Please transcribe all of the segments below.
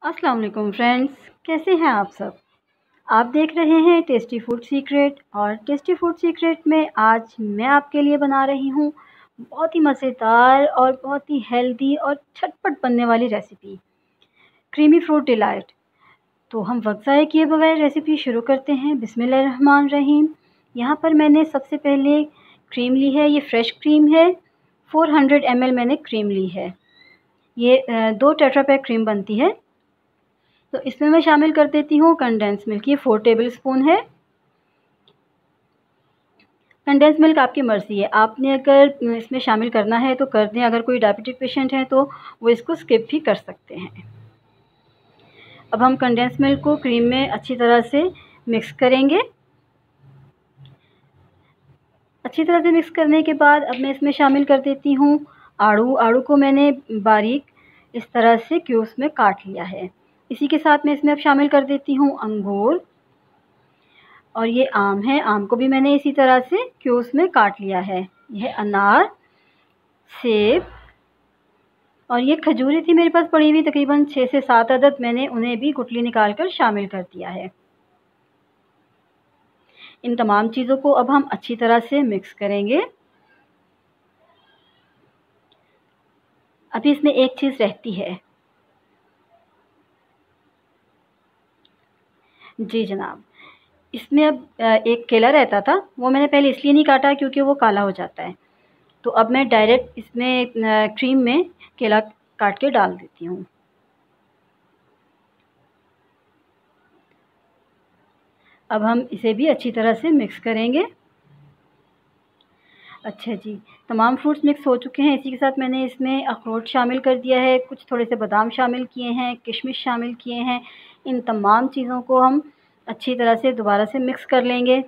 अस्सलाम वालेकुम फ्रेंड्स, कैसे हैं आप सब। आप देख रहे हैं टेस्टी फूड सीक्रेट और टेस्टी फूड सीक्रेट में आज मैं आपके लिए बना रही हूँ बहुत ही मज़ेदार और बहुत ही हेल्दी और झटपट बनने वाली रेसिपी क्रीमी फ्रूट डिलाइट। तो हम वक्त ज़ाया किए बगैर रेसिपी शुरू करते हैं। बिस्मिल्लाहिर्रहमानिर्रहीम। यहाँ पर मैंने सबसे पहले क्रीम ली है, ये फ़्रेश क्रीम है। 400 ml मैंने क्रीम ली है। ये 2 टेट्रा पैक क्रीम बनती है। तो इसमें मैं शामिल कर देती हूँ कंडेंस मिल्क, ये 4 टेबलस्पून है। कंडेंस मिल्क आपकी मर्ज़ी है, आपने अगर इसमें शामिल करना है तो कर दें, अगर कोई डायबिटिक पेशेंट है तो वो इसको स्किप भी कर सकते हैं। अब हम कंडेंस मिल्क को क्रीम में अच्छी तरह से मिक्स करेंगे। अच्छी तरह से मिक्स करने के बाद अब मैं इसमें शामिल कर देती हूँ आड़ू। आड़ू को मैंने बारीक इस तरह से क्यूब्स में काट लिया है। इसी के साथ मैं इसमें अब शामिल कर देती हूँ अंगूर, और ये आम है, आम को भी मैंने इसी तरह से क्यूब्स में काट लिया है। यह अनार, सेब और ये खजूरें थी मेरे पास पड़ी हुई, तकरीबन 6 से 7 अदद, मैंने उन्हें भी गुठली निकाल कर शामिल कर दिया है। इन तमाम चीज़ों को अब हम अच्छी तरह से मिक्स करेंगे। अभी इसमें एक चीज़ रहती है। जी जनाब, इसमें अब एक केला रहता था, वो मैंने पहले इसलिए नहीं काटा क्योंकि वो काला हो जाता है। तो अब मैं डायरेक्ट इसमें क्रीम में केला काट के डाल देती हूँ। अब हम इसे भी अच्छी तरह से मिक्स करेंगे। अच्छा जी, तमाम फ्रूट्स मिक्स हो चुके हैं। इसी के साथ मैंने इसमें अखरोट शामिल कर दिया है, कुछ थोड़े से बादाम शामिल किए हैं, किशमिश शामिल किए हैं। इन तमाम चीज़ों को हम अच्छी तरह से दोबारा से मिक्स कर लेंगे।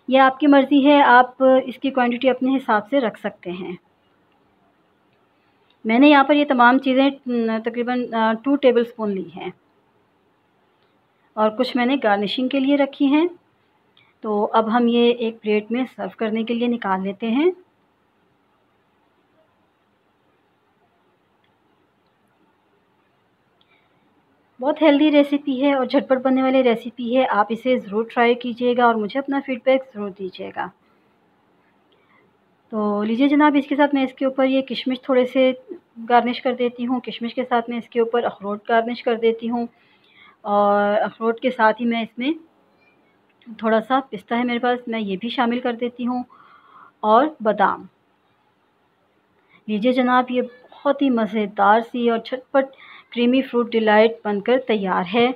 यह आपकी मर्ज़ी है, आप इसकी क्वांटिटी अपने हिसाब से रख सकते हैं। मैंने यहाँ पर ये तमाम चीज़ें तकरीबन 2 टेबलस्पून ली हैं और कुछ मैंने गार्निशिंग के लिए रखी हैं। तो अब हम ये एक प्लेट में सर्व करने के लिए निकाल लेते हैं। बहुत हेल्दी रेसिपी है और झटपट बनने वाली रेसिपी है। आप इसे ज़रूर ट्राई कीजिएगा और मुझे अपना फ़ीडबैक ज़रूर दीजिएगा। तो लीजिए जनाब, इसके साथ मैं इसके ऊपर ये किशमिश थोड़े से गार्निश कर देती हूँ। किशमिश के साथ मैं इसके ऊपर अखरोट गार्निश कर देती हूँ और अखरोट के साथ ही मैं इसमें थोड़ा-सा पिस्ता है मेरे पास, मैं ये भी शामिल कर देती हूँ और बादाम। लीजिए जनाब, ये बहुत ही मज़ेदार सी और झटपट क्रीमी फ्रूट डिलाइट बनकर तैयार है।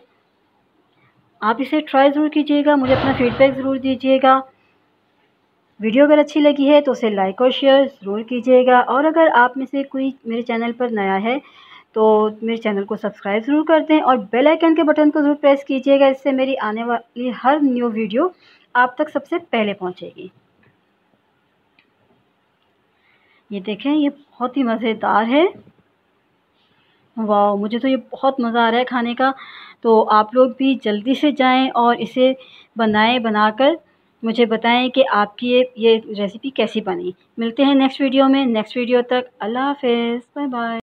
आप इसे ट्राई ज़रूर कीजिएगा, मुझे अपना फ़ीडबैक ज़रूर दीजिएगा। वीडियो अगर अच्छी लगी है तो उसे लाइक और शेयर ज़रूर कीजिएगा, और अगर आप में से कोई मेरे चैनल पर नया है तो मेरे चैनल को सब्सक्राइब ज़रूर कर दें और बेल आइकन के बटन को ज़रूर प्रेस कीजिएगा। इससे मेरी आने वाली हर न्यू वीडियो आप तक सबसे पहले पहुंचेगी। ये देखें, ये बहुत ही मज़ेदार है। वाह, मुझे तो ये बहुत मज़ा आ रहा है खाने का। तो आप लोग भी जल्दी से जाएं और इसे बनाएं, बनाकर मुझे बताएं कि आपकी ये रेसिपी कैसी बनी। मिलते हैं नेक्स्ट वीडियो में। नेक्स्ट वीडियो तक अल्लाह हाफ़िज़, बाय बाय।